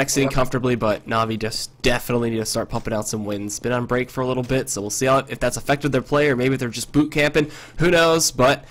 exiting comfortably, but Na'Vi just definitely need to start pumping out some wins. Been on break for a little bit, so we'll see if that's affected their play, or maybe they're just boot camping. Who knows? But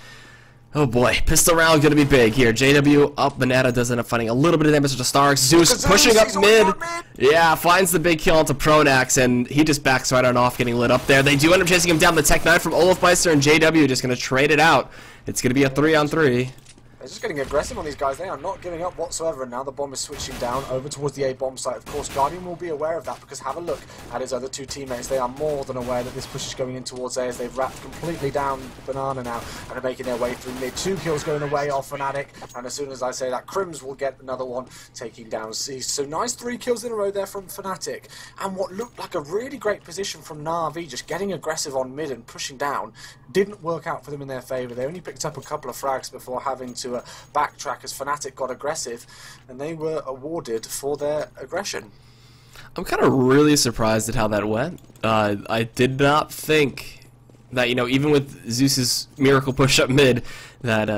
oh boy, pistol round gonna be big here. JW up, Banana does end up finding a little bit of damage to starix. Zeus pushing up mid. Yeah, finds the big kill onto pronax, and he just backs right on off, getting lit up there. They do end up chasing him down. The Tech 9 from olofm and JW just gonna trade it out. It's gonna be a 3-on-3. They're just getting aggressive on these guys. They are not giving up whatsoever, and now the bomb is switching down over towards the A bomb site. Of course, Guardian will be aware of that, because have a look at his other two teammates. They are more than aware that this push is going in towards A, as they've wrapped completely down Banana now and are making their way through mid. 2 kills going away off Fnatic, and as soon as I say that, KriMz will get another one, taking down Zeus. So nice 3 kills in a row there from Fnatic, and what looked like a really great position from Na'Vi, just getting aggressive on mid and pushing down, didn't work out for them in their favour. They only picked up a couple of frags before having to backtrack as Fnatic got aggressive, and they were awarded for their aggression. I'm kind of really surprised at how that went. I did not think that, you know, even with Zeus's miracle push up mid, that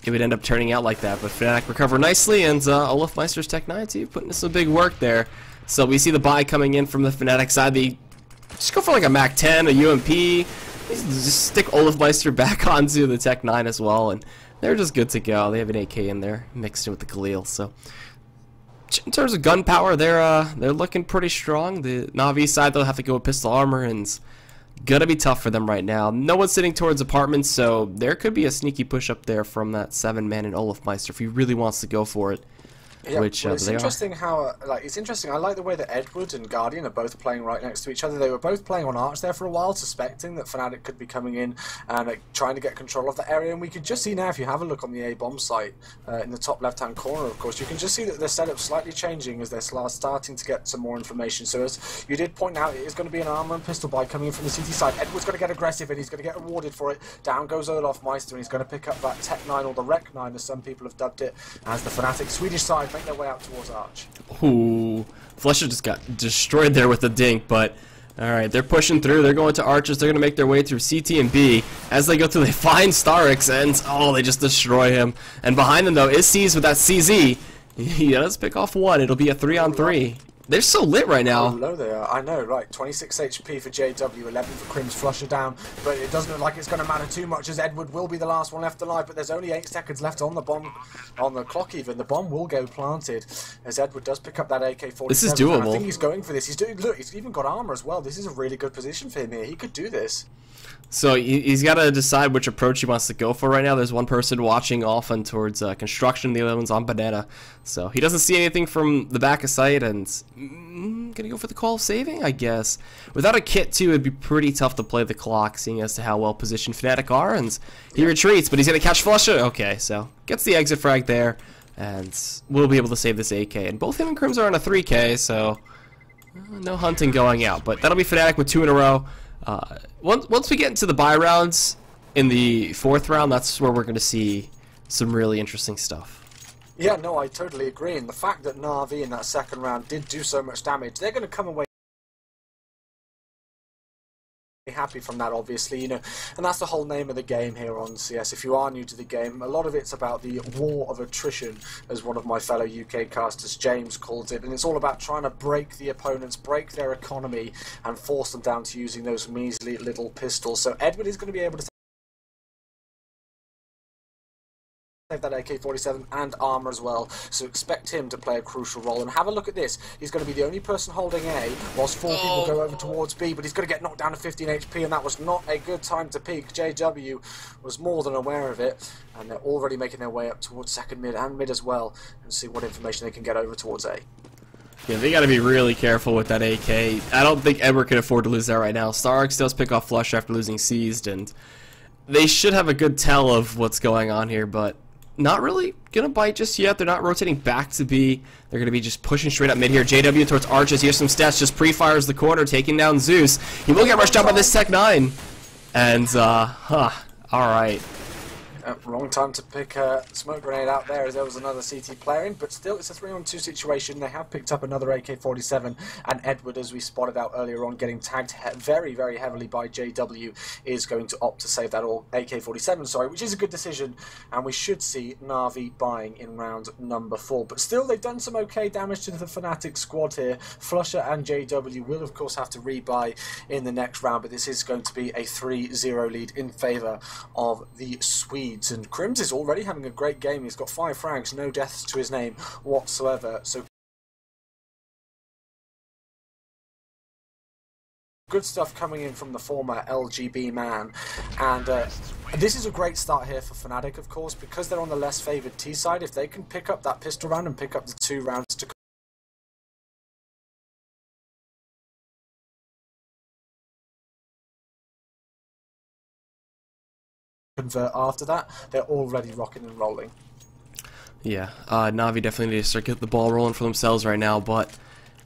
it would end up turning out like that. But Fnatic recover nicely, and olofm's Tech 9 too, putting in some big work there. So we see the buy coming in from the Fnatic side. They just go for like a Mac 10, a UMP. Just stick olofm back onto the Tech 9 as well, and they're just good to go. They have an AK in there mixed in with the Galil. So in terms of gun power, they're looking pretty strong. The Na'Vi side, they'll have to go with pistol armor, and it's gonna be tough for them right now. No one's sitting towards apartments, so there could be a sneaky push up there from that 7-man in olofm if he really wants to go for it. Yeah, which well, it's interesting how, it's interesting. I like the way that Edward and Guardian are both playing right next to each other. They were both playing on Arch there for a while, suspecting that Fnatic could be coming in and trying to get control of the area. And we could just see now, if you have a look on the A bomb site in the top left-hand corner, of course, you can just see that their setup's slightly changing as they're starting to get some more information. So as you did point out, it is going to be an armor and pistol buy coming in from the CT side. Edward's going to get aggressive, and he's going to get rewarded for it. Down goes olofm, and he's going to pick up that Tech 9, or the Rec 9, as some people have dubbed it, as the Fnatic Swedish side make their way out towards Arch. Ooh, flusha just got destroyed there with the dink, but alright, they're pushing through. They're going to Archers. They're going to make their way through CT and B. As they go through, they find starix, and oh, they just destroy him. And behind them, though, is C's with that CZ. He does pick off one. It'll be a 3-on-3. They're so lit right now. Oh, low they are. I know, right. 26 HP for JW, 11 for KriMz, flusha down. But it doesn't look like it's going to matter too much, as Edward will be the last one left alive. But there's only 8 seconds left on the bomb, on the clock even. The bomb will go planted, as Edward does pick up that AK-47. This is doable. I think he's going for this. He's doing. Look, he's even got armor as well. This is a really good position for him here. He could do this. So he's got to decide which approach he wants to go for right now. There's one person watching off and towards construction, the other one's on Banana. So he doesn't see anything from the back of sight, and gonna go for the call of saving, I guess. Without a kit too, it'd be pretty tough to play the clock, seeing as to how well positioned Fnatic are, and he retreats, but he's gonna catch flusha. Okay, so gets the exit frag there, and we'll be able to save this AK. And both him and KriMz are on a 3K, so no hunting going out. But that'll be Fnatic with 2 in a row. Once we get into the buy rounds in the 4th round, that's where we're going to see some really interesting stuff. Yeah, no, I totally agree. And the fact that Na'Vi in that 2nd round did do so much damage, they're going to come away happy from that, obviously, you know, and that's the whole name of the game here on CS. If you are new to the game, a lot of it's about the war of attrition, as one of my fellow UK casters, James, calls it, and it's all about trying to break the opponents, break their economy, and force them down to using those measly little pistols. So Edward is going to be able to that AK-47 and armor as well, so expect him to play a crucial role. And have a look at this, he's going to be the only person holding A, whilst 4 people go over towards B, but he's going to get knocked down to 15 HP, and that was not a good time to peek. JW was more than aware of it, and they're already making their way up towards 2nd mid and mid as well, and see what information they can get over towards A. Yeah, they got to be really careful with that AK. I don't think Edward can afford to lose that right now. starix does pick off flush after losing seized, and they should have a good tell of what's going on here, but not really gonna bite just yet. They're not rotating back to B. They're gonna be just pushing straight up mid here. JW towards Arches. Here's some stats. Just pre-fires the corner, taking down Zeus. He will get rushed down by this Tech 9. And, alright. Wrong time to pick a smoke grenade out there, as there was another CT player in, but still it's a 3-on-2 situation. They have picked up another AK-47, and Edward, as we spotted out earlier on, getting tagged very, very heavily by JW, is going to opt to save that AK-47, sorry, which is a good decision, and we should see Na'Vi buying in round number 4. But still, they've done some okay damage to the Fnatic squad here. Flusha and JW will, of course, have to rebuy in the next round, but this is going to be a 3-0 lead in favour of the Swedes. And KriMz is already having a great game. He's got 5 frags, no deaths to his name whatsoever. So good stuff coming in from the former LGB man. And this is a great start here for Fnatic, of course, because they're on the less favoured T side. If they can pick up that pistol round and pick up the 2 rounds to convert after that, they're already rocking and rolling. Yeah, Na'Vi definitely need to start getting the ball rolling for themselves right now, but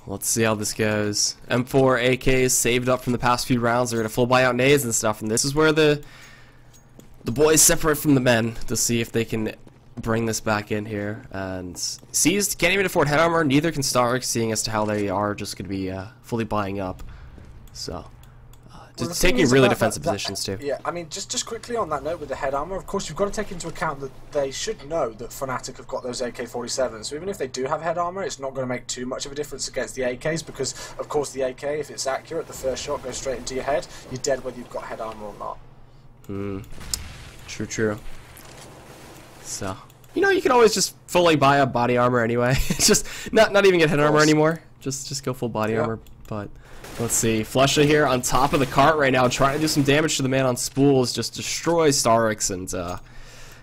let's see how this goes. M4 AKs saved up from the past few rounds. They're going to full buyout nades and stuff, and this is where the boys separate from the men to see if they can bring this back in here. And Seized can't even afford head armor, neither can starix, seeing as to how they are just going to be fully buying up. So just taking really defensive positions too. Yeah, I mean, just quickly on that note with the head armor, of course, you've got to take into account that they should know that Fnatic have got those AK-47s. So even if they do have head armor, it's not going to make too much of a difference against the AKs, because, of course, the AK, if it's accurate, the first shot goes straight into your head. You're dead whether you've got head armor or not. True. So, you know, you can always just fully buy up body armor anyway. It's just not even get head armor anymore. Just go full body armor. But let's see, flusha here on top of the cart right now, trying to do some damage to the man on spools, just destroys starix, and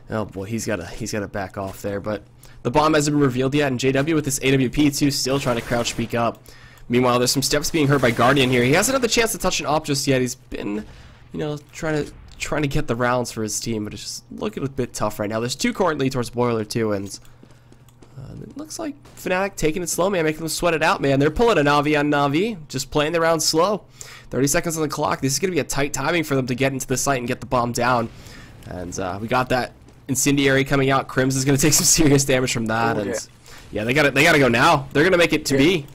oh boy, he's gotta back off there. But the bomb hasn't been revealed yet, and JW with this AWP too, still trying to crouch peek up. Meanwhile, there's some steps being heard by Guardian here. He hasn't had the chance to touch an op just yet. He's been, you know, trying to get the rounds for his team, but it's just looking a bit tough right now. There's 2 currently towards Boiler too, and it looks like Fnatic taking it slow, man, making them sweat it out, man. They're pulling a Na'Vi on Na'Vi, just playing the round slow. 30 seconds on the clock. This is going to be a tight timing for them to get into the site and get the bomb down. And we got that incendiary coming out. KriMz is going to take some serious damage from that. Yeah, they got to go now. They're going to make it to be.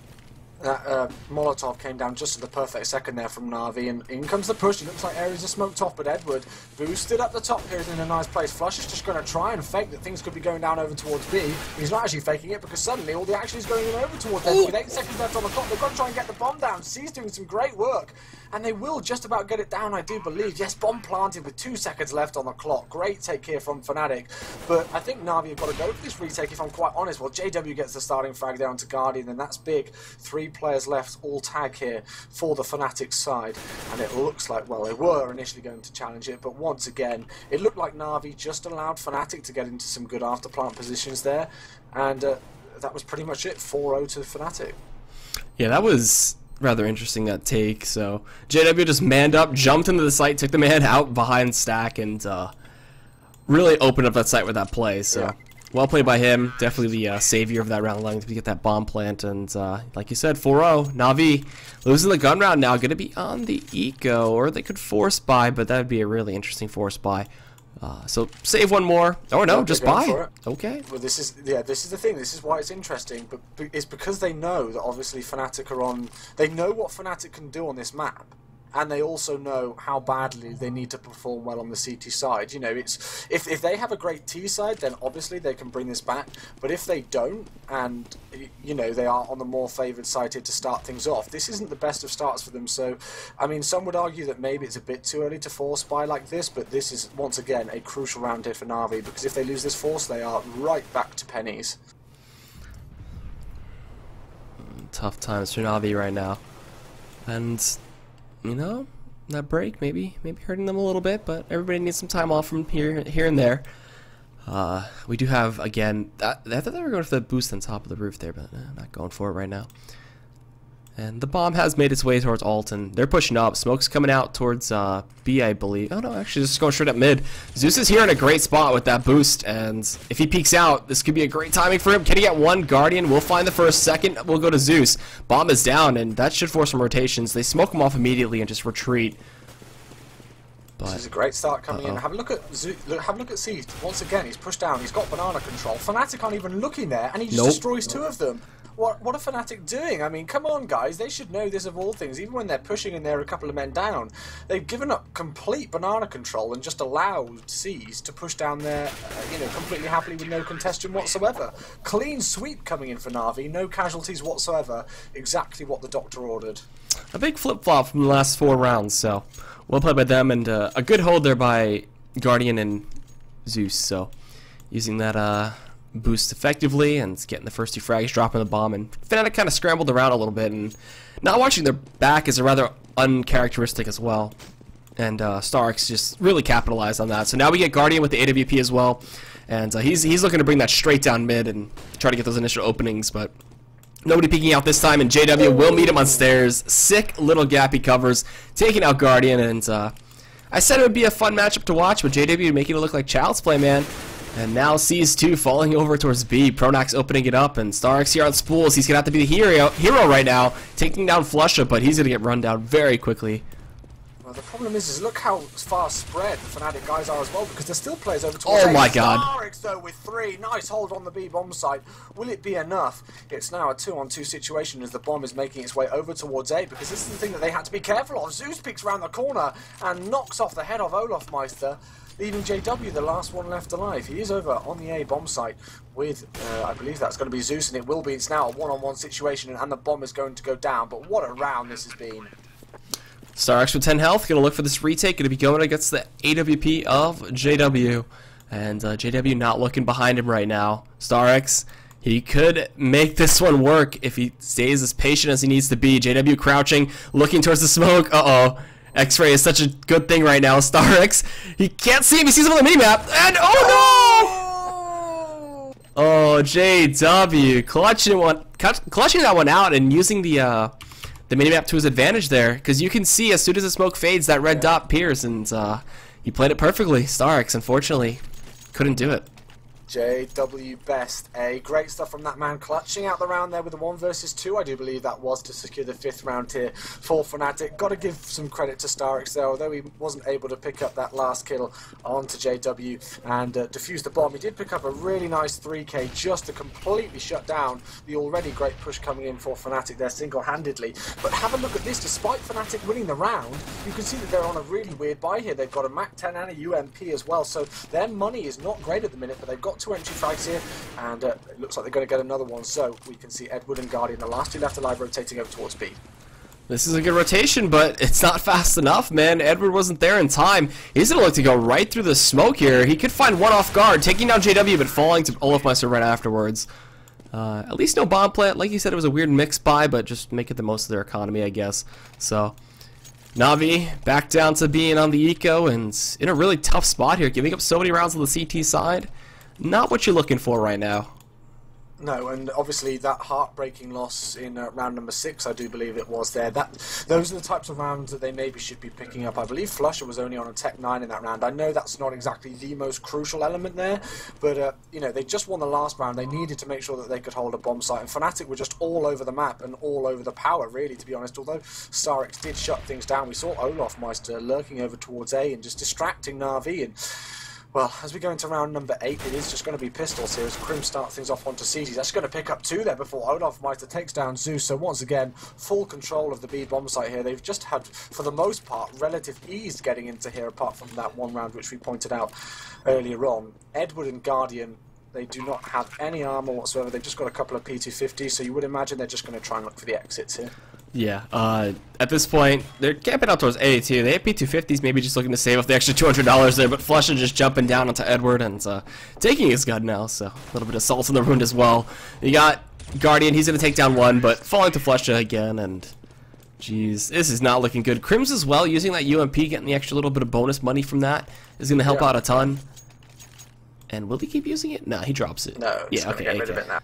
That Molotov came down just at the perfect second there from Na'Vi, and in comes the push. It looks like areas are smoked off, but Edward boosted up the top here in a nice place. Flush is just going to try and fake that things could be going down over towards B. He's not actually faking it, because suddenly all the action is going in over towards Edward. With 8 seconds left on the clock, they've got to try and get the bomb down. C's doing some great work, and they will just about get it down, I do believe. Yes, bomb planted with 2 seconds left on the clock. Great take here from Fnatic, but I think Na'Vi have got to go for this retake, if I'm quite honest. Well, JW gets the starting frag there onto Guardian, and that's big. 3 players left, all tag here for the Fnatic side, and it looks like, well, they were initially going to challenge it, but once again, it looked like Na'Vi just allowed Fnatic to get into some good after-plant positions there, and that was pretty much it. 4-0 to Fnatic. Yeah, that was rather interesting, that take. So JW just manned up, jumped into the site, took the man out behind stack, and really opened up that site with that play. So yeah. Well played by him. Definitely the savior of that round, allowing to get that bomb plant. And like you said, 4-0. Na'Vi losing the gun round now. Going to be on the eco, or they could force buy, but that would be a really interesting force buy. So save one more. Oh no, just buy. Okay. Well, this is the thing. This is why it's interesting. But it's because they know that obviously Fnatic are on. They know what Fnatic can do on this map, and they also know how badly they need to perform well on the CT side. You know, it's if they have a great T side, then obviously they can bring this back. But if they don't, and you know they are on the more favoured side here to start things off, this isn't the best of starts for them. So, I mean, some would argue that maybe it's a bit too early to force buy like this. But this is once again a crucial round here for Na'Vi, because if they lose this force, they are right back to pennies. Tough times for Na'Vi right now, and you know, that break maybe hurting them a little bit, but everybody needs some time off from here and there. We do have, again, I thought they were going for the boost on top of the roof there, but I'm not going for it right now. And the bomb has made its way towards Alton. They're pushing up. Smoke's coming out towards B, I believe. Oh no, actually just going straight up mid. Zeus is here in a great spot with that boost, and if he peeks out, this could be a great timing for him. Can he get one? Guardian will find the first. Second, we'll go to Zeus. Bomb is down, and that should force some rotations. They smoke him off immediately and just retreat. This is a great start coming in. Have a look at have a look at Zeus. Once again, he's pushed down. He's got banana control. Fnatic aren't even looking there, and he just destroys two of them. What are Fnatic doing? I mean, come on, guys. They should know this of all things. Even when they're pushing and they're a couple of men down, they've given up complete banana control and just allowed Zeus to push down there, completely happily with no contention whatsoever. Clean sweep coming in for Na'Vi. No casualties whatsoever. Exactly what the doctor ordered. A big flip-flop from the last 4 rounds, so well played by them, and a good hold there by Guardian and Zeus, so using that boost effectively and getting the first 2 frags, dropping the bomb, and Fnatic kind of scrambled around a little bit, and not watching their back is a rather uncharacteristic as well, and starix just really capitalized on that. So now we get Guardian with the AWP as well, and he's looking to bring that straight down mid and try to get those initial openings, but nobody peeking out this time, and JW will meet him on stairs. Sick little gap he covers, taking out Guardian, and I said it would be a fun matchup to watch, but JW making it look like child's play, man. And now sees 2 falling over towards B. Pronax opening it up, and starix here on spools. He's going to have to be the hero right now, taking down flusha, but he's going to get run down very quickly. Well, the problem is look how far spread the Fnatic guys are as well, because there's still players over towards Oh my god. starix, though, with 3. Nice hold on the B bomb site. Will it be enough? It's now a 2-on-2 situation as the bomb is making its way over towards A, because this is the thing that they had to be careful of. Zeus peeks around the corner and knocks off the head of olofm, leaving JW the last one left alive. He is over on the A bomb site with, I believe that's going to be Zeus, and it will be. It's now a 1-on-1 situation, and the bomb is going to go down, but what a round this has been. starix with 10 health, gonna look for this retake, gonna be going against the AWP of JW, and JW not looking behind him right now. starix, he could make this one work if he stays as patient as he needs to be. JW crouching, looking towards the smoke. X-ray is such a good thing right now. starix, he can't see him, he sees him on the minimap, and oh no! Oh, JW clutching that one out and using the minimap to his advantage there, because you can see as soon as the smoke fades, that red dot appears, and he played it perfectly. starix, unfortunately, couldn't do it. JW best, great stuff from that man, clutching out the round there with the 1 versus 2, I do believe that was, to secure the 5th round here for Fnatic. Got to give some credit to starix though, although he wasn't able to pick up that last kill onto JW and defuse the bomb. He did pick up a really nice 3k just to completely shut down the already great push coming in for Fnatic there single-handedly. But have a look at this, despite Fnatic winning the round, you can see that they're on a really weird buy here. They've got a Mac 10 and a UMP as well, so their money is not great at the minute, but they've got 2 entry frags here, and it looks like they're going to get another one, so we can see Edward and Guardian, the last 2 left alive, rotating over towards B. This is a good rotation, but it's not fast enough, man. Edward wasn't there in time. He's going to look to go right through the smoke here. He could find one off guard, taking down JW, but falling to olofm right afterwards. At least no bomb plant. Like you said, it was a weird mix buy, but just make it the most of their economy, I guess. So Na'Vi back down to being on the eco and in a really tough spot here, giving up so many rounds on the CT side. Not what you're looking for right now. No, and obviously that heartbreaking loss in round number 6, I do believe it was there. Those are the types of rounds that they maybe should be picking up. I believe flusha was only on a Tech 9 in that round. I know that's not exactly the most crucial element there, but they just won the last round. They needed to make sure that they could hold a bomb site, and Fnatic were just all over the map and all over the power, really, to be honest. Although starix did shut things down, we saw olofm lurking over towards A and just distracting Na'Vi. And well, as we go into round number 8, it is just going to be pistols here as KriMz starts things off onto CT. He's actually going to pick up 2 there before olofm takes down Zeus. So once again, full control of the B bomb site here. They've just had, for the most part, relative ease getting into here, apart from that one round which we pointed out earlier on. Edward and Guardian, they do not have any armor whatsoever. They've just got a couple of P250s, so you would imagine they're just going to try and look for the exits here. Yeah, at this point, they're camping out towards A too. They have P250s, maybe just looking to save up the extra $200 there, but flusha just jumping down onto Edward and taking his gun now, so a little bit of salt in the wound as well. You got Guardian, he's going to take down one, but falling to flusha again, and jeez, this is not looking good. KriMz as well, using that UMP, getting the extra little bit of bonus money from that, is going to help out a ton. And will he keep using it? No, he drops it. No, yeah, okay, get rid of it now.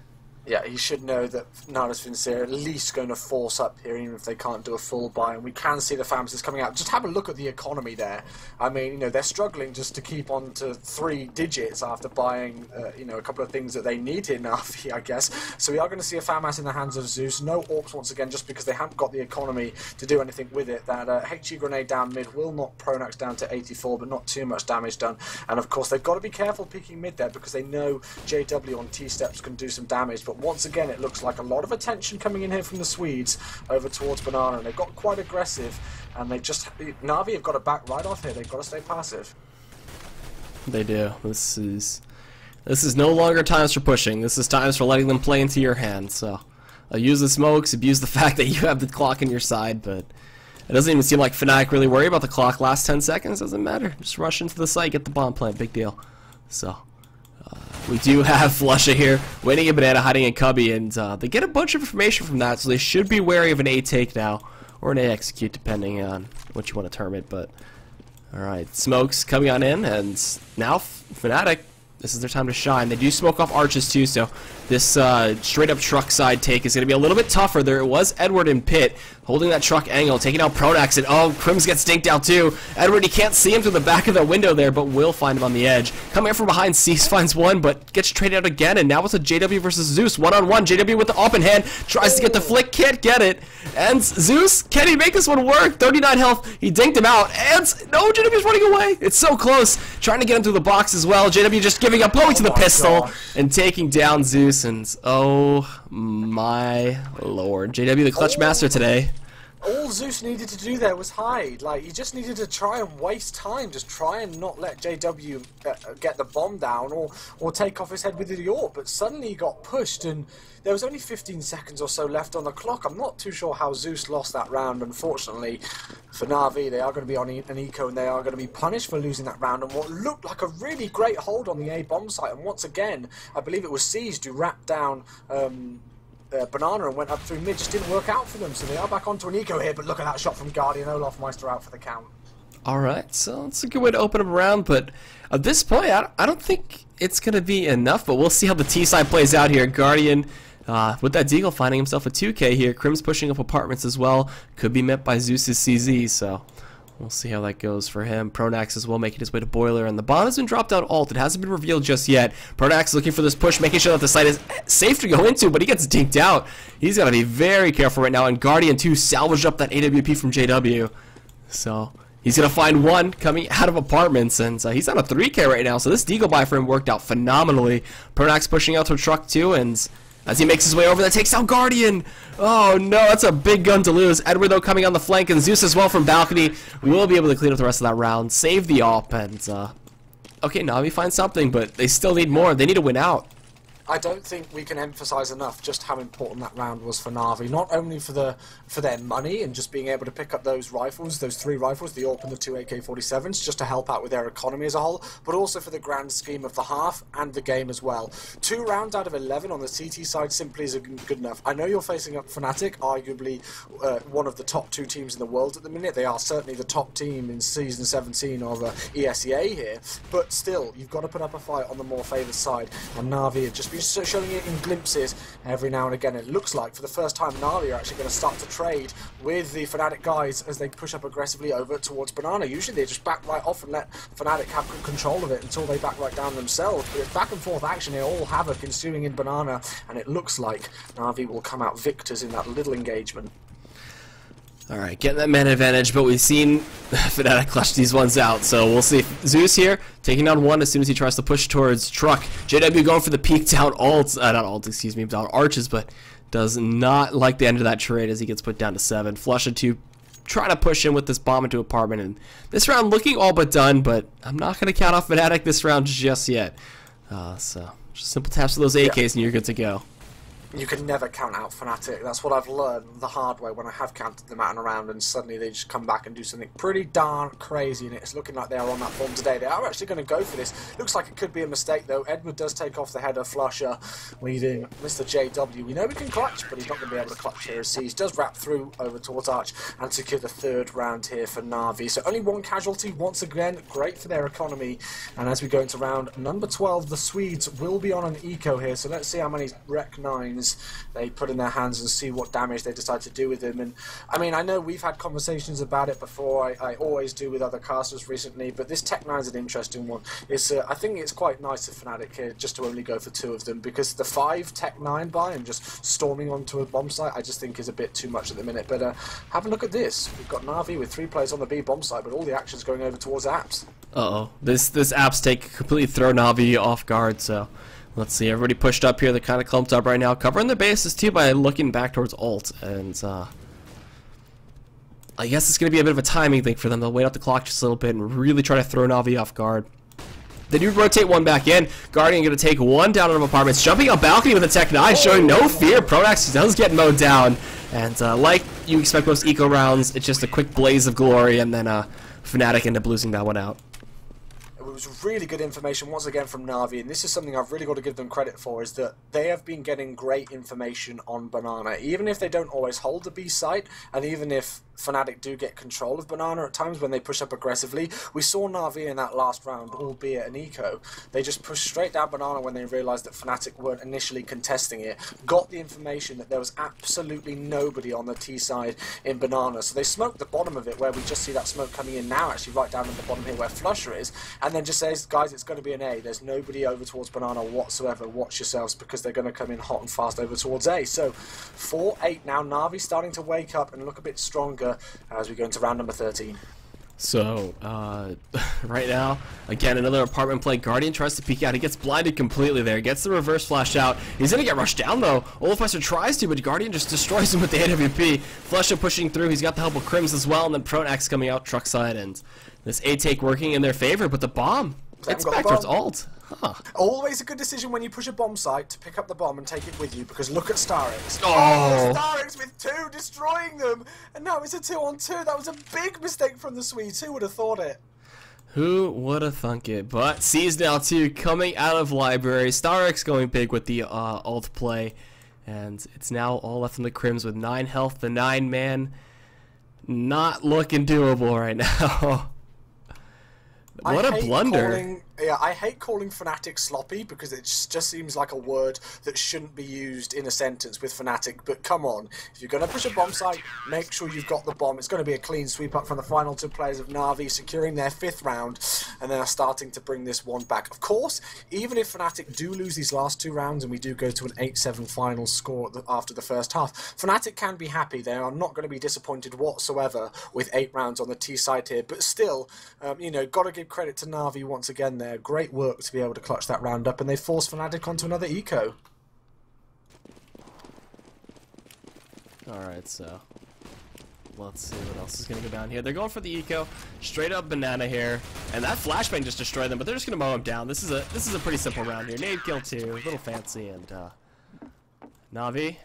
Yeah, he should know that Nardus Vincere at least going to force up here, even if they can't do a full buy. And we can see the FAMs coming out. Just have a look at the economy there. I mean, you know, they're struggling just to keep on to 3 digits after buying, you know, a couple of things that they need in Na'Vi, I guess. So we are going to see a FAMAS in the hands of Zeus. No Orcs once again, just because they haven't got the economy to do anything with it. That HE grenade down mid will knock pronax down to 84, but not too much damage done. And of course, they've got to be careful peeking mid there, because they know JW on T-steps can do some damage. But once again, it looks like a lot of attention coming in here from the Swedes over towards Banana, and they've got quite aggressive, and they just... Na'Vi have got to back right off here. They've got to stay passive. They do. This is no longer times for pushing. This is times for letting them play into your hands. So use the smokes, abuse the fact that you have the clock on your side, but it doesn't even seem like Fnatic really worry about the clock. Last 10 seconds, doesn't matter. Just rush into the site, get the bomb plant, big deal. So we do have flusha here, waiting a banana, hiding in cubby, and they get a bunch of information from that, so they should be wary of an A take now, or an A execute, depending on what you want to term it. But alright, smokes coming on in, and now Fnatic, this is their time to shine. They do smoke off arches too, so this straight up truck side take is going to be a little bit tougher. There was Edward in pit, holding that truck angle, taking out pronax, and oh, KriMz gets dinked out too. Edward, you can't see him through the back of the window there, but will find him on the edge. Coming up from behind, Cease finds one, but gets traded out again, and now it's a JW versus Zeus, one-on-one. JW with the open hand, tries to get the flick, can't get it, and Zeus, can he make this one work? 39 health, he dinked him out, and no, JW's running away. It's so close, trying to get him through the box as well. JW just giving up, going to the pistol, and taking down Zeus, and oh my lord. JW the clutch master today. All Zeus needed to do there was hide. Like, he just needed to try and waste time. Just try and not let JW get the bomb down or take off his head with the AWP. But suddenly he got pushed, and there was only 15 seconds or so left on the clock. I'm not too sure how Zeus lost that round, unfortunately. For Na'Vi, they are going to be on an eco, and they are going to be punished for losing that round. And what looked like a really great hold on the A bomb site. And once again, I believe it was Seized who wrapped down... Banana and went up through mid, just didn't work out for them, so they are back onto an eco here. But look at that shot from Guardian. olofm out for the count. Alright, so it's a good way to open up a round, but at this point I don't think it's going to be enough, but we'll see how the T side plays out here. Guardian with that Deagle finding himself a 2k here. KriMz pushing up apartments as well, could be met by Zeus's CZ, so we'll see how that goes for him. Pronax as well, making his way to Boiler, and the bomb has been dropped out alt. It hasn't been revealed just yet. Pronax looking for this push, making sure that the site is safe to go into, but he gets dinked out. He's got to be very careful right now, and Guardian too salvaged up that AWP from JW. So he's going to find one coming out of apartments, and he's on a 3k right now, so this Deagle buy for him worked out phenomenally. Pronax pushing out to a truck too, and as he makes his way over, that takes out Guardian. Oh no, that's a big gun to lose. Edward though coming on the flank, and Zeus as well from balcony. We will be able to clean up the rest of that round, save the AWP, and okay, Na'Vi finds something, but they still need more. They need to win out. I don't think we can emphasize enough just how important that round was for Na'Vi. Not only for their money and just being able to pick up those rifles, those 3 rifles, the AWP and the 2 AK-47s, just to help out with their economy as a whole, but also for the grand scheme of the half and the game as well. 2 rounds out of 11 on the CT side simply isn't good enough. I know you're facing up Fnatic, arguably one of the top 2 teams in the world at the minute. They are certainly the top team in Season 17 of ESEA here, but still, you've got to put up a fight on the more favoured side, and Na'Vi have just been showing it in glimpses every now and again. It looks like for the first time Na'Vi are actually going to start to trade with the Fnatic guys as they push up aggressively over towards Banana. Usually they just back right off and let Fnatic have good control of it until they back right down themselves, but it's back and forth action here, all havoc ensuing in Banana, and it looks like Na'Vi will come out victors in that little engagement. Alright, getting that man advantage, but we've seen Fnatic clutch these ones out, so we'll see. Zeus here, taking down one as soon as he tries to push towards Truck. JW going for the peek down alt, not alt, excuse me, down arches, but does not like the end of that trade as he gets put down to 7. flusha to trying to push in with this bomb into apartment, and this round looking all but done, but I'm not going to count off Fnatic this round just yet. So, just simple taps to those AKs and you're good to go. You can never count out Fnatic. That's what I've learned the hard way when I have counted them out and around, and suddenly they just come back and do something pretty darn crazy, and it's looking like they are on that form today. They are actually going to go for this. Looks like it could be a mistake, though. Edward does take off the header, flusha, leading Mr. JW. We know we can clutch, but he's not going to be able to clutch here as Seas does wrap through over towards Arch and secure the third round here for Na'Vi. So only one casualty once again. Great for their economy. And as we go into round number 12, the Swedes will be on an eco here, so let's see how many Rec 9s they put in their hands and see what damage they decide to do with them. And I mean, I know we've had conversations about it before. I always do with other casters recently, but this Tech 9 is an interesting one. It's I think it's quite nice of Fnatic here just to only go for 2 of them, because the 5 Tech 9 buy and just storming onto a bomb site I just think is a bit too much at the minute. But have a look at this. We've got Na'Vi with 3 players on the B bomb site, but all the action's going over towards Apps. Uh-oh. This Apps take completely throw Na'Vi off guard, so let's see. Everybody pushed up here. They're kind of clumped up right now, covering their bases too by looking back towards ult. And I guess it's going to be a bit of a timing thing for them. They'll wait out the clock just a little bit and really try to throw Na'Vi off guard. They do rotate one back in. Guardian going to take one down on apartments, jumping on balcony with a Tech 9, showing no fear. Pronax does get mowed down, and like you expect most eco rounds, it's just a quick blaze of glory, and then Fnatic end up losing that one out. It was really good information once again from Na'Vi, and this is something I've really got to give them credit for, is that they have been getting great information on Banana, even if they don't always hold the B site, and even if Fnatic do get control of Banana at times when they push up aggressively. We saw Na'Vi in that last round, albeit an eco. They just pushed straight down Banana when they realised that Fnatic weren't initially contesting it, got the information that there was absolutely nobody on the T side in Banana, so they smoked the bottom of it, where we just see that smoke coming in now, actually right down at the bottom here where flusha is, and then just says, guys, it's going to be an A. There's nobody over towards Banana whatsoever. Watch yourselves, because they're going to come in hot and fast over towards A. So 4-8 now. Na'Vi starting to wake up and look a bit stronger as we go into round number 13. So, right now, again, another apartment play. Guardian tries to peek out. He gets blinded completely there. Gets the reverse flash out. He's going to get rushed down, though. olofm tries to, but Guardian just destroys him with the AWP. Flusha pushing through. He's got the help of KriMz as well, and then pronax coming out truck side, and this A-take working in their favor, but the bomb, it's back towards ult. Huh. Always a good decision when you push a bomb site to pick up the bomb and take it with you, because look at starix. Oh, starix with 2, destroying them, and now it's a 2-on-2. That was a big mistake from the Swedes. Who would have thought it? Who would have thunk it? But Seas now too, coming out of library. starix going big with the ult play, and it's now all left in the KriMz with 9 health. The 9-man not looking doable right now. What a blunder. I hate calling Fnatic sloppy, because it just seems like a word that shouldn't be used in a sentence with Fnatic, but come on, if you're going to push a bomb site, make sure you've got the bomb. It's going to be a clean sweep up from the final 2 players of Na'Vi, securing their 5th round, and then are starting to bring this one back. Of course, even if Fnatic do lose these last 2 rounds and we do go to an 8-7 final score after the first half, Fnatic can be happy. They are not going to be disappointed whatsoever with 8 rounds on the T side here, but still, you know, got to give credit to Na'Vi once again there. Great work to be able to clutch that round up, and they forced Fnatic onto another eco. Alright, so let's see what else is going to go down here. They're going for the eco, straight up banana here, and that flashbang just destroyed them, but they're just going to mow him down. This is a pretty simple round here. Nade kill 2, a little fancy, and Na'Vi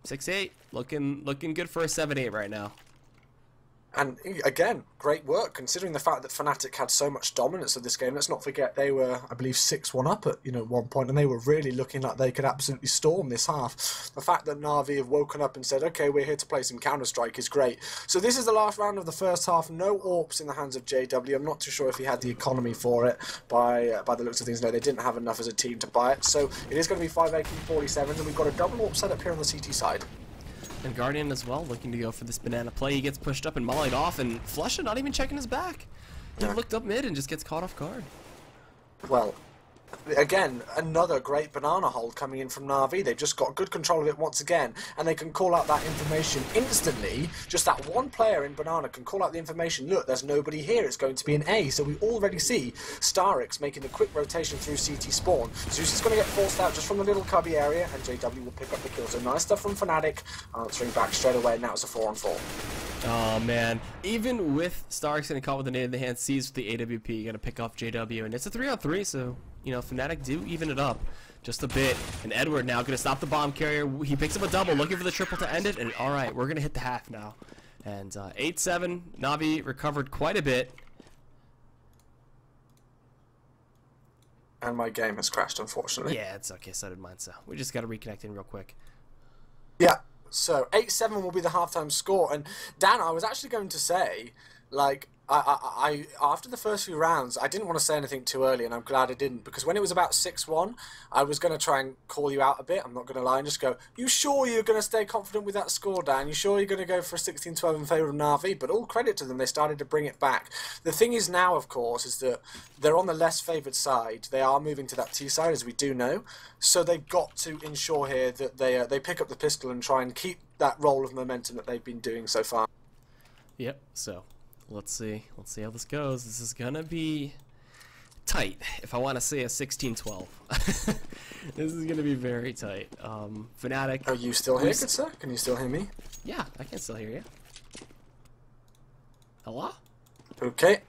6-8, looking good for a 7-8 right now. And again, great work, considering the fact that Fnatic had so much dominance of this game. Let's not forget they were, I believe, 6-1 up at one point, and they were really looking like they could absolutely storm this half. The fact that Na'Vi have woken up and said, okay, we're here to play some Counter-Strike is great. So this is the last round of the first half. No AWPs in the hands of JW. I'm not too sure if he had the economy for it by the looks of things. No, they didn't have enough as a team to buy it. So it is going to be 5 AK-47s, and we've got a double AWP set up here on the CT side. And Guardian as well, looking to go for this banana play. He gets pushed up and mollied off, and flusha not even checking his back. He looked up mid and just gets caught off guard. Well, again, another great banana hold coming in from Na'Vi. They've just got good control of it once again, and they can call out that information instantly. Just that one player in banana can call out the information, look, there's nobody here, it's going to be an A. So we already see starix making the quick rotation through CT spawn. Zeus is going to get forced out just from the little cubby area, and JW will pick up the kill. So nice stuff from Fnatic, answering back straight away. Now it's a 4-on-4. Oh man, even with starix getting caught with the nade in the hand, Seas with the AWP, you gotta pick off JW, and it's a 3-on-3, so Fnatic do even it up. just a bit. And Edward now going to stop the bomb carrier. He picks up a double, looking for the triple to end it. And all right, we're going to hit the half now. And 8-7, Na'Vi recovered quite a bit. And my game has crashed, unfortunately. Yeah, it's okay. So did mine. So we just got to reconnect in real quick. Yeah. So 8-7 will be the halftime score. And Dan, I was actually going to say, like, I after the first few rounds, I didn't want to say anything too early, and I'm glad I didn't, because when it was about 6-1, I was going to try and call you out a bit. I'm not going to lie and just go, you sure you're going to stay confident with that score, Dan? You sure you're going to go for a 16-12 in favour of Na'Vi? But all credit to them, they started to bring it back. The thing is now, of course, is that they're on the less favoured side. They are moving to that T side, as we do know. So they've got to ensure here that they pick up the pistol and try and keep that roll of momentum that they've been doing so far. Yep, so let's see how this goes. This is gonna be tight, if I want to say a 16-12. This is gonna be very tight. Fnatic. Are you still here, good sir? Can you still hear me? Yeah, I can still hear you. Hello? Okay.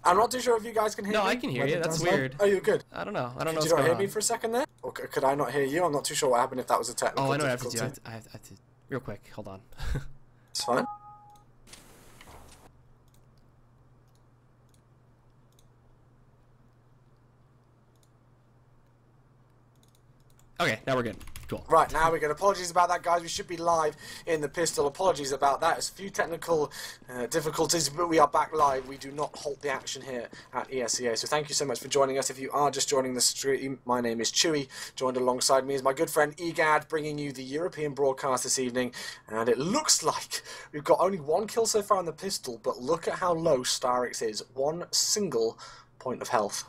I'm not too sure if you guys can hear me. No, I can hear you. That's weird. Oh, you're good. I don't know. I don't know Did what's you not going hear on. me for a second there? Or could I not hear you? I'm not too sure what happened, if that was a technical Oh, I know what I have to difficulty. do. I have to real quick. Hold on. It's fine. Okay, now we're good. Cool. Right, now we're good. Apologies about that, guys. We should be live in the pistol. Apologies about that. It's a few technical difficulties, but we are back live. We do not halt the action here at ESEA. So thank you so much for joining us. If you are just joining the stream, my name is Chewy. Joined alongside me is my good friend EGAD, bringing you the European broadcast this evening. And it looks like we've got only one kill so far on the pistol, but look at how low starix is. One single point of health.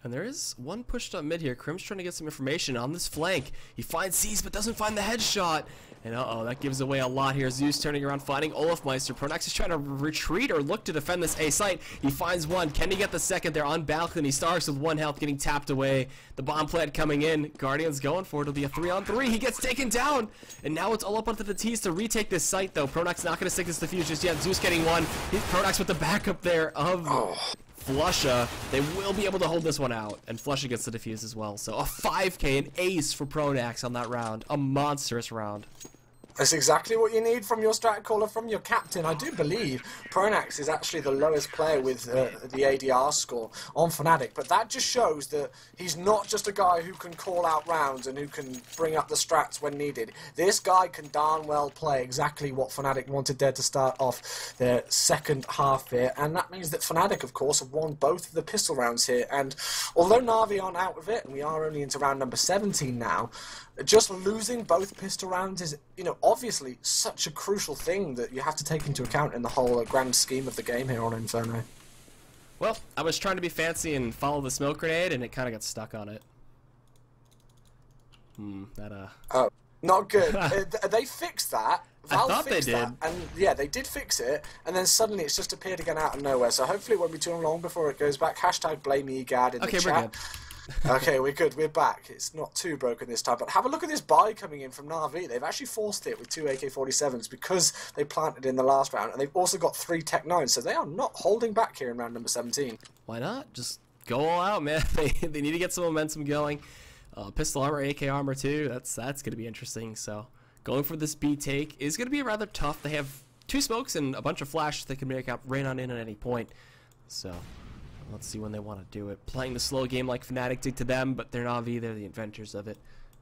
And there is one pushed up mid here. KriMz trying to get some information on this flank. He finds Zeus, but doesn't find the headshot. And uh-oh, that gives away a lot here. Zeus turning around, finding olofm. Pronax is trying to retreat or look to defend this A site. He finds one. Can he get the second there on balcony? starix with 1 health, getting tapped away. The bomb plant coming in. Guardian's going for it. It'll be a 3-on-3. He gets taken down. And now it's all up onto the T's to retake this site, though. Pronax not going to stick this defuse just yet. Zeus getting one. Pronax with the backup there of flusha. They will be able to hold this one out, and flusha gets the defuse as well. So a 5k, an ace for Pronax on that round. A monstrous round. That's exactly what you need from your strat caller, from your captain. I do believe Pronax is actually the lowest player with the ADR score on Fnatic, but that just shows that he's not just a guy who can call out rounds and who can bring up the strats when needed. This guy can darn well play exactly what Fnatic wanted there to start off their second half here, and that means that Fnatic, of course, have won both of the pistol rounds here. And although Na'Vi aren't out of it, and we are only into round number 17 now, just losing both pistol rounds is, you know, obviously such a crucial thing that you have to take into account in the whole grand scheme of the game here on Inferno. Well, I was trying to be fancy and follow the smoke grenade, and it kind of got stuck on it. Oh, not good. They fixed that. Valve I thought they did. That, and yeah, they did fix it, and then suddenly it's just appeared again out of nowhere. So hopefully it won't be too long before it goes back. Hashtag blame EGAD in the chat. We're good. Okay, we're good. We're back. It's not too broken this time. But have a look at this buy coming in from Na'Vi. They've actually forced it with 2 AK-47s because they planted in the last round. And they've also got 3 Tech 9s. So they are not holding back here in round number 17. Why not? Just go all out, man. They need to get some momentum going. Pistol armor, AK armor too. That's going to be interesting. So going for this B take is going to be rather tough. They have 2 smokes and a bunch of flash they can make up rain on in at any point. So let's see when they want to do it. Playing the slow game like Fnatic did to them, but they're Na'Vi, they're the inventors of it.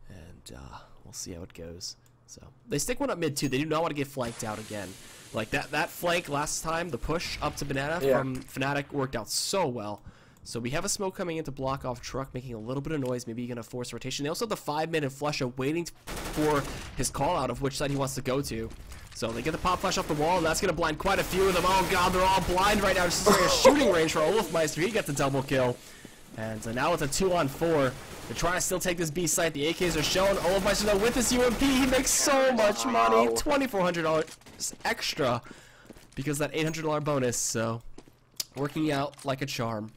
And we'll see how it goes. So they stick one up mid too. They do not want to get flanked out again. Like that flank last time, the push up to Banana from Fnatic worked out so well. So we have a smoke coming in to block off Truck, making a little bit of noise, maybe going to force rotation. They also have the 5-minute flusha waiting for his call out of which side he wants to go to. So they get the pop flash off the wall, and that's going to blind quite a few of them. Oh god, they're all blind right now. This is a shooting range for olofm. He gets a double kill. And now with a 2-on-4, they're trying to still take this B site. The AKs are shown. olofm though with his UMP, he makes so much money. $2,400 extra because of that $800 bonus. So working out like a charm.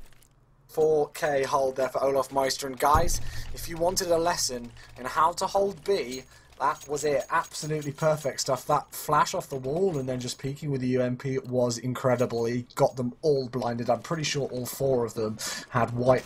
4k hold there for olofm. And guys, if you wanted a lesson in how to hold B That was it. Absolutely perfect stuff. That flash off the wall and then just peeking with the UMP was incredible. He got them all blinded. I'm pretty sure all 4 of them had white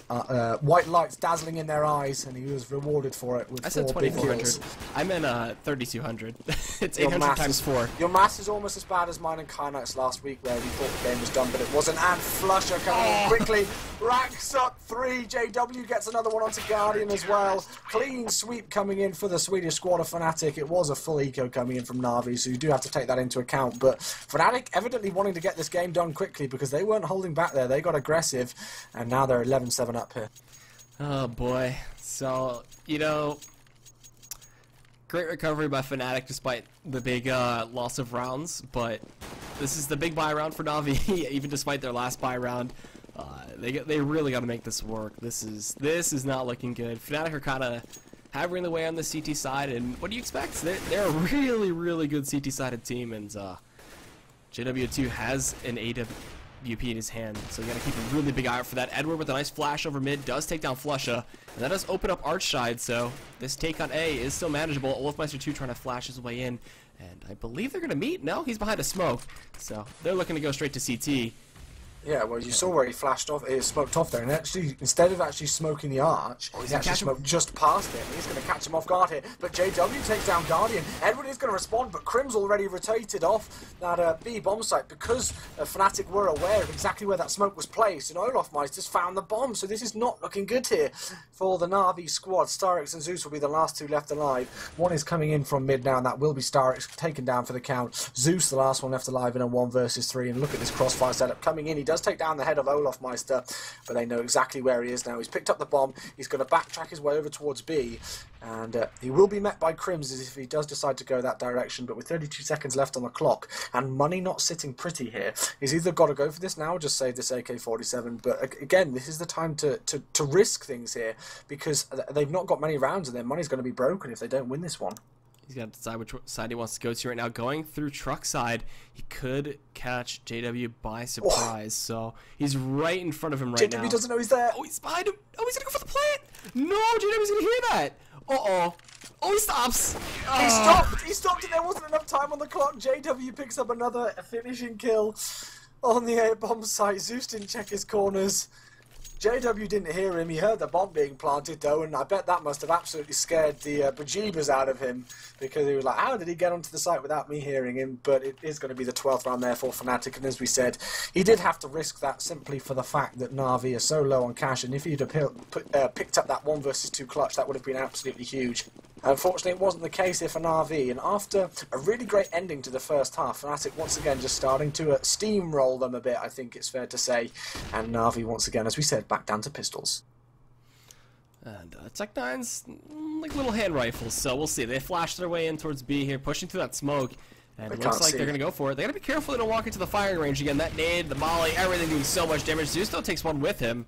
lights dazzling in their eyes, and he was rewarded for it with I said 4 big 2400. kills. I meant 3200. It's Your 800 math times is- 4. Your maths is almost as bad as mine and KriMz last week, where we thought the game was done, but it wasn't. And flusha coming in quickly, racks up 3. JW gets another one onto Guardian as well. Clean sweep coming in for the Swedish squad of Fnatic. It was a full eco coming in from Na'Vi, so you do have to take that into account. But Fnatic evidently wanting to get this game done quickly because they weren't holding back there. They got aggressive, and now they're 11-7 up here. Oh boy. So, you know, great recovery by Fnatic despite the big loss of rounds, but this is the big buy round for Na'Vi, even despite their last buy round. They really got to make this work. This is not looking good. Fnatic are kind of having the way on the CT side, and what do you expect? They're a really good CT sided team, and JW2 has an AWP in his hand, so you got to keep a really big eye out for that. Edward with a nice flash over mid does take down flusha, and that does open up Archside, so this take on A is still manageable. olofm 2 trying to flash his way in, and I believe they're going to meet. No, he's behind a smoke, so they're looking to go straight to CT. Yeah, well, you saw where he flashed off, he smoked off there, and actually, instead of actually smoking the arch, he actually smoked just past it. He's going to catch him off guard here, but JW takes down Guardian. Edward is going to respond, but KriMz already rotated off that B bomb site because Fnatic were aware of exactly where that smoke was placed, and olofm just found the bomb, so this is not looking good here for the Na'Vi squad. starix and Zeus will be the last 2 left alive. One is coming in from mid now, and that will be starix taken down for the count. Zeus, the last one left alive in a 1 versus 3, and look at this crossfire setup coming in. He does take down the head of olofm, but they know exactly where he is now. He's picked up the bomb, he's going to backtrack his way over towards B, and he will be met by KriMz if he does decide to go that direction, but with 32 seconds left on the clock, and money not sitting pretty here, he's either got to go for this now or just save this AK-47, but again, this is the time to risk things here, because they've not got many rounds, and their money's going to be broken if they don't win this one. He's got to decide which side he wants to go to right now. Going through truck side, he could catch JW by surprise. So he's right in front of him right now. JW doesn't know he's there. Oh, he's behind him. Oh, he's going to go for the plant. No, JW's going to hear that. Uh-oh. Oh, he stops. He stopped. He stopped and there wasn't enough time on the clock. JW picks up another finishing kill on the A bomb site. Zeus didn't check his corners. JW didn't hear him. He heard the bomb being planted, though, and I bet that must have absolutely scared the bejeebers out of him, because he was like, how did he get onto the site without me hearing him? But it is going to be the 12th round there for Fnatic, and as we said, he did have to risk that simply for the fact that Na'Vi are so low on cash, and if he'd have picked up that 1 versus 2 clutch, that would have been absolutely huge. Unfortunately, it wasn't the case here for Na'Vi, and after a really great ending to the first half, Fnatic once again just starting to steamroll them a bit, I think it's fair to say, and Na'Vi once again, as we said, back down to pistols. And Tech9's like little hand rifles, so we'll see. They flash their way in towards B here, pushing through that smoke, and it looks like they're going to go for it. They got to be careful they don't walk into the firing range again. That nade, the molly, everything doing so much damage. Zeus still takes one with him,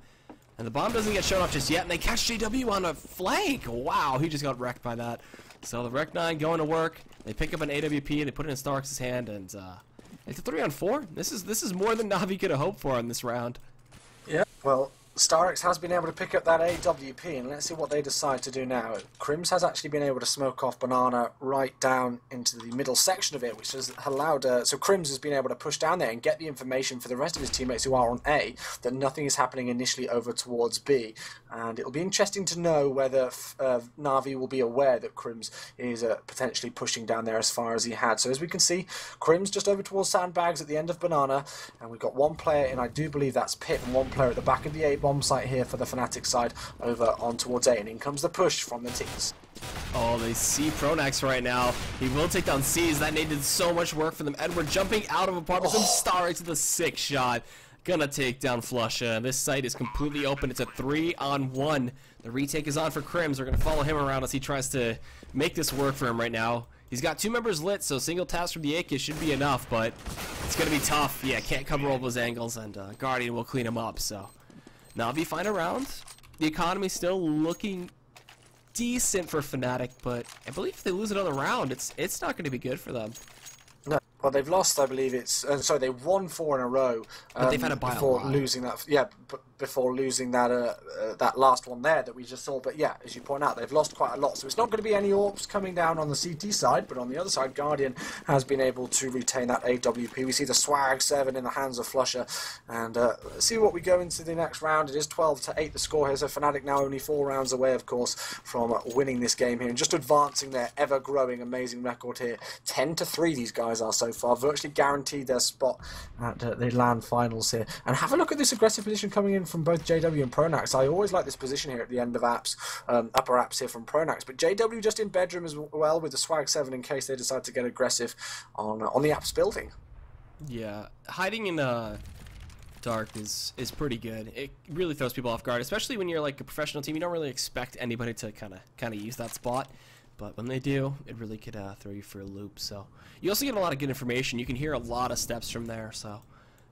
and the bomb doesn't get shown off just yet, and they catch JW on a flank. Wow, he just got wrecked by that. So the Rec 9 going to work. They pick up an AWP, they put it in starix's hand, and it's a 3-on-4. This is more than Na'Vi could have hoped for in this round. Yeah, well, starix has been able to pick up that AWP, and let's see what they decide to do now. KriMz has actually been able to smoke off Banana right down into the middle section of it, which has allowed... so KriMz has been able to push down there and get the information for the rest of his teammates who are on A, that nothing is happening initially over towards B. And it'll be interesting to know whether Na'Vi will be aware that KriMz is potentially pushing down there as far as he had. So as we can see, KriMz just over towards sandbags at the end of Banana, and we've got one player, and I do believe that's Pit, and one player at the back of the A bomb site here for the Fnatic side over on towards A, and in comes the push from the teams. Oh, they see pronax right now. He will take down C's. That nade did so much work for them. Edward jumping out of apartments and starix to the 6th shot. Gonna take down flusha. This site is completely open. It's a 3-on-1. The retake is on for KriMz. We're gonna follow him around as he tries to make this work for him right now. He's got 2 members lit, so single task from the AK should be enough, but it's gonna be tough. Yeah, can't cover all those angles, and Guardian will clean him up, so Na'Vi find a round. The economy's still looking decent for Fnatic, but I believe if they lose another round, it's not going to be good for them. No, well, they've lost, I believe it's... sorry, they won 4 in a row but they've had a buy before losing that... Yeah, before losing that last one there that we just saw. But yeah, as you point out, they've lost quite a lot. So it's not going to be any AWPs coming down on the CT side, but on the other side, Guardian has been able to retain that AWP. We see the Swag 7 in the hands of flusha, and let's see what we go into the next round. It is 12-8 the score here, so Fnatic now only 4 rounds away, of course, from winning this game here and just advancing their ever-growing amazing record here. 10-3 these guys are so far, virtually guaranteed their spot at the LAN finals here. And have a look at this aggressive position coming in from both JW and Pronax. I always like this position here at the end of apps, upper apps here from Pronax, but JW just in bedroom as well with the Swag 7 in case they decide to get aggressive on the apps building. Yeah, hiding in dark is pretty good. It really throws people off guard, especially when you're like a professional team. You don't really expect anybody to kind of use that spot, but when they do, it really could throw you for a loop. So you also get a lot of good information. You can hear a lot of steps from there. So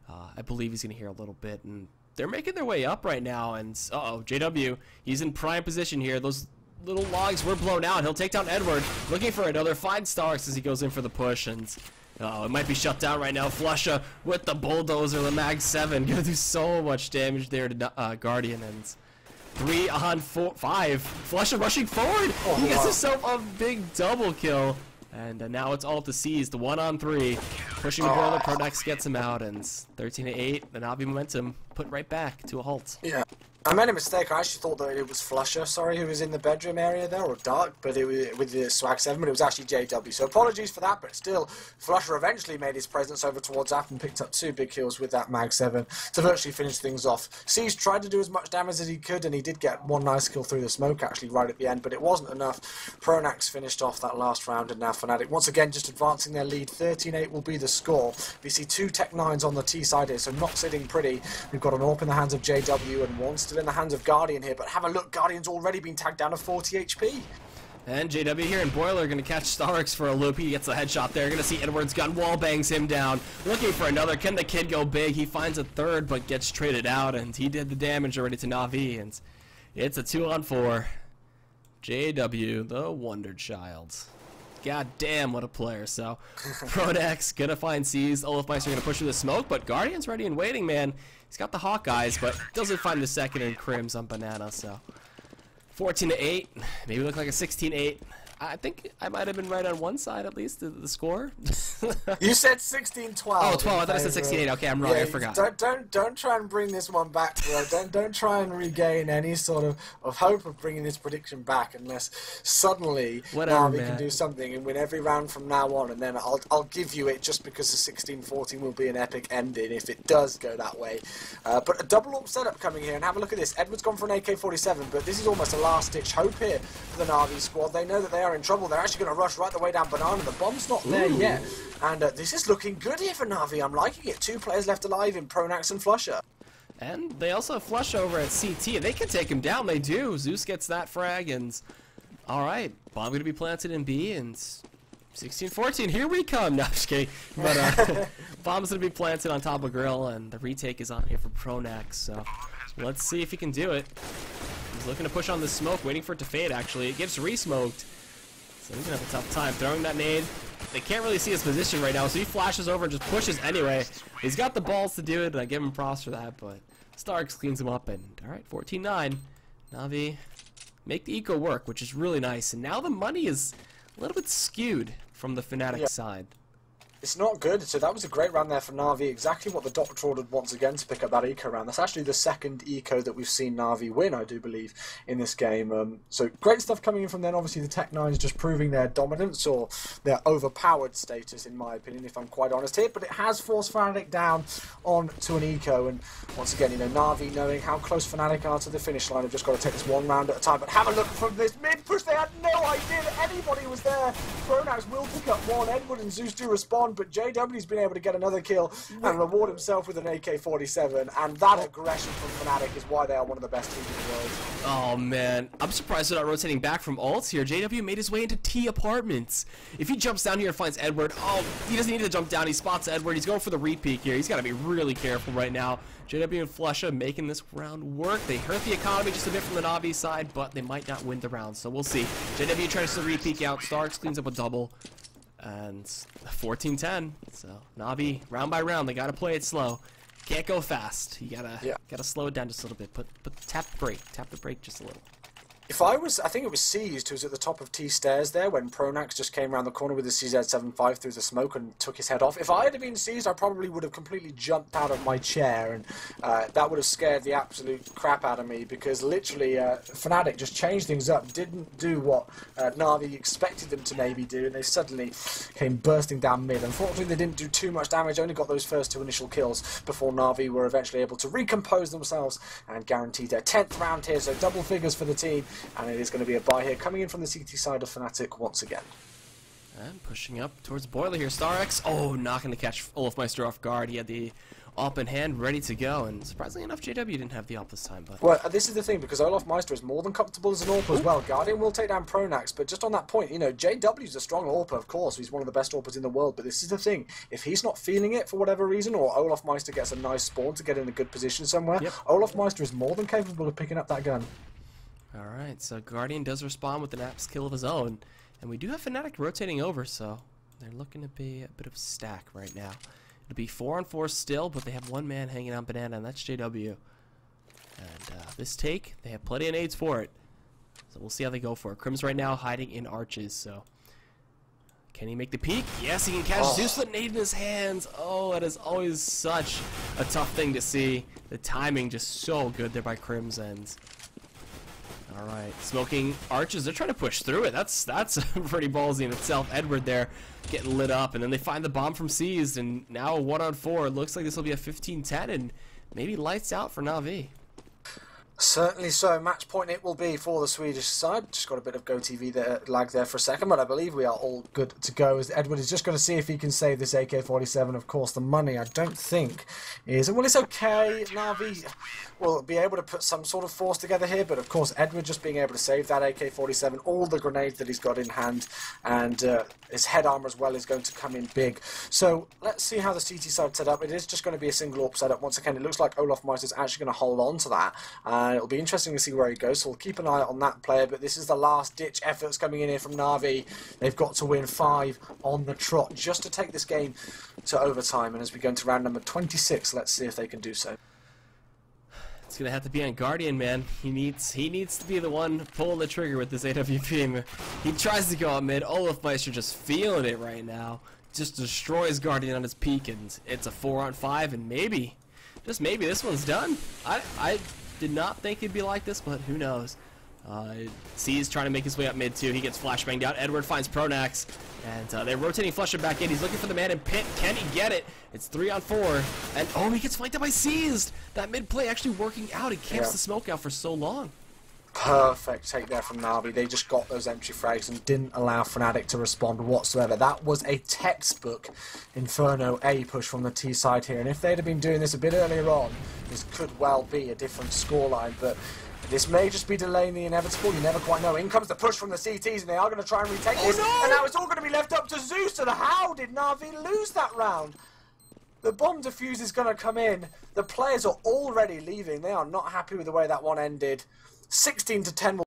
I believe he's gonna hear a little bit, and they're making their way up right now. And JW, he's in prime position here. Those little logs were blown out. He'll take down Edward, looking for another. Finds starix as he goes in for the push, and it might be shut down right now. Flusha with the bulldozer, the mag 7, gonna do so much damage there to Guardian, and 3 on 5. Flusha rushing forward. He gets himself a big double kill, and now it's all to seize. The 1-on-3, pushing the boiler. Pronax gets him out, and 13-8. The Navi momentum put right back to a halt. Yeah. I made a mistake. I actually thought that it was flusha, sorry, who was in the bedroom area there, or dark, but it was with the Swag 7, but it was actually JW. So apologies for that, but still, flusha eventually made his presence over towards App and picked up 2 big kills with that mag 7 to virtually finish things off. Zeus tried to do as much damage as he could, and he did get 1 nice kill through the smoke actually right at the end, but it wasn't enough. Pronax finished off that last round, and now Fnatic once again just advancing their lead. 13-8 will be the score. We see 2 Tech 9s on the T side here, so not sitting pretty. We've got an AWP in the hands of JW and 1 still in the hands of Guardian here, but have a look, Guardian's already been tagged down to 40 HP. And JW here and Boiler going to catch starix for a loop. He gets a headshot there. Going to see Edward's gun, wall bangs him down. Looking for another. Can the kid go big? He finds a third, but gets traded out, and he did the damage already to Navi, and it's a 2-on-4. JW, the Wonder Child. God damn, what a player. So, pronax going to find C's. olofm going to push through the smoke, but Guardian's ready and waiting, man. He's got the Hawkeyes, but doesn't find the second in KriMz on Banana, so 14-8, maybe look like a 16-8. I think I might have been right on one side, at least, the score. You said 16-12. Oh, 12. I thought I said 16-8. Okay, I'm wrong. Yeah, I forgot. Don't try and bring this one back, bro. don't try and regain any sort of hope of bringing this prediction back unless suddenly Navi can do something and win every round from now on, and then I'll give you it just because the 16-14 will be an epic ending if it does go that way. But a double AWP setup coming here, and have a look at this. Edward's gone for an AK-47, but this is almost a last-ditch hope here for the Navi squad. They know that they are in trouble. They're actually going to rush right the way down Banana. The bomb's not there yet. And this is looking good here for Navi. I'm liking it. 2 players left alive in Pronax and flusha. And they also have flusha over at CT, and they can take him down. They do. Zeus gets that frag, and alright, bomb going to be planted in B, and 16-14, here we come. No, I'm just kidding. But bomb's going to be planted on top of Grill, and the retake is on here for Pronax. So let's see if he can do it. He's looking to push on the smoke, waiting for it to fade, actually. It gets re-smoked. So he's going to have a tough time throwing that nade. They can't really see his position right now, so he flashes over and just pushes anyway. He's got the balls to do it, and I give him props for that, but starix cleans him up, and alright, 14-9. Navi make the eco work, which is really nice. And now the money is a little bit skewed from the Fnatic side. It's not good. So that was a great round there for Navi. Exactly what the Doctor ordered once again to pick up that eco round. That's actually the second eco that we've seen Navi win, I do believe, in this game. So great stuff coming in from then. Obviously the Tech 9s just proving their dominance or their overpowered status, in my opinion, if I'm quite honest here. But it has forced Fnatic down on to an eco. And once again, you know, Navi knowing how close Fnatic are to the finish line have just got to take this one round at a time. But have a look from this mid push. They had no idea that anybody was there. Pronax will pick up one. Edward and Zeus do respond, but JW's been able to get another kill and reward himself with an AK-47, and that aggression from Fnatic is why they are one of the best teams in the world. Oh man, I'm surprised they're not rotating back from ults here. JW made his way into T apartments. If he jumps down here and finds Edward, he doesn't need to jump down. He spots Edward. He's going for the repeat here. He's got to be really careful right now. JW and flusha making this round work. They hurt the economy just a bit from the Navi side, but they might not win the round, so we'll see. JW tries to repeat out. starix cleans up a double. And 14-10. So Navi, round by round, they gotta play it slow. can't go fast. You gotta slow it down just a little bit. Tap the brake just a little. I think it was Seized who was at the top of T stairs there when Pronax just came around the corner with the CZ75 through the smoke and took his head off. If I had been Seized, I probably would have completely jumped out of my chair, and that would have scared the absolute crap out of me, because literally Fnatic just changed things up, didn't do what Na'Vi expected them to maybe do, and they suddenly came bursting down mid. Unfortunately, they didn't do too much damage, only got those first 2 initial kills before Na'Vi were eventually able to recompose themselves and guarantee their 10th round here, so double figures for the team. And it is going to be a buy here, coming in from the CT side of Fnatic once again. And pushing up towards Boiler here, starix. Oh, not going to catch olofmeister off guard. He had the op in hand, ready to go, and surprisingly enough, JW didn't have the op this time. But well, this is the thing, because olofmeister is more than comfortable as an AWP as well. Guardian will take down pronax, but just on that point, you know, JW's a strong AWP, of course. He's one of the best AWPers in the world, but this is the thing. If he's not feeling it for whatever reason, or olofmeister gets a nice spawn to get in a good position somewhere, olofmeister is more than capable of picking up that gun. Alright, so Guardian does respond with an app skill of his own, and we do have Fnatic rotating over, so they're looking to be a bit of a stack right now. It'll be 4-on-4 still, but they have one man hanging on banana, and that's JW. And this take, they have plenty of nades for it, so we'll see how they go for it. KriMz right now hiding in arches, so can he make the peek? Yes, he can catch Zeus with a nade in his hands. Oh, that is always such a tough thing to see. The timing just so good there by KriMz, and alright, smoking arches. They're trying to push through it. That's pretty ballsy in itself. Edward there getting lit up, and then they find the bomb from Seized, and now 1-on-4. It looks like this will be a 15-10, and maybe lights out for Na'Vi. Certainly so. Match point it will be for the Swedish side. Just got a bit of GoTV there, lag there for a second, but I believe we are all good to go. As Edward is just going to see if he can save this AK-47. Of course, the money I don't think is... Well, it's okay. Na'Vi will be able to put some sort of force together here, but of course, Edward just being able to save that AK-47, all the grenades that he's got in hand, and his head armor as well is going to come in big. So let's see how the CT side set up. It is just going to be a single AWP setup. Once again, it looks like olofmeister is actually going to hold on to that. It'll be interesting to see where he goes, so we'll keep an eye on that player, but this is the last-ditch efforts coming in here from Na'Vi. They've got to win 5 on the trot just to take this game to overtime, and as we go into round number 26, let's see if they can do so. It's going to have to be on Guardian, man. He needs to be the one pulling the trigger with this AWP. He tries to go out mid. olofmeister just feeling it right now. Just destroys Guardian on his peak, and it's a 4-on-5, and maybe, just maybe, this one's done. I did not think it'd be like this, but who knows. C's trying to make his way up mid too. He gets flashbanged out. Edward finds pronax, and they're rotating flusha back in. He's looking for the man in pit. Can he get it? It's 3-on-4, and oh, he gets flanked out by Seized. That mid play actually working out. He camps the smoke out for so long. Perfect take there from Na'Vi. They just got those entry frags and didn't allow Fnatic to respond whatsoever. That was a textbook Inferno A push from the T side here, and if they'd have been doing this a bit earlier on, this could well be a different scoreline, but this may just be delaying the inevitable. You never quite know. In comes the push from the CTs, and they are going to try and retake this, and now it's all going to be left up to Zeus, and how did Na'Vi lose that round? The bomb defuse is going to come in. The players are already leaving. They are not happy with the way that one ended. 16-10.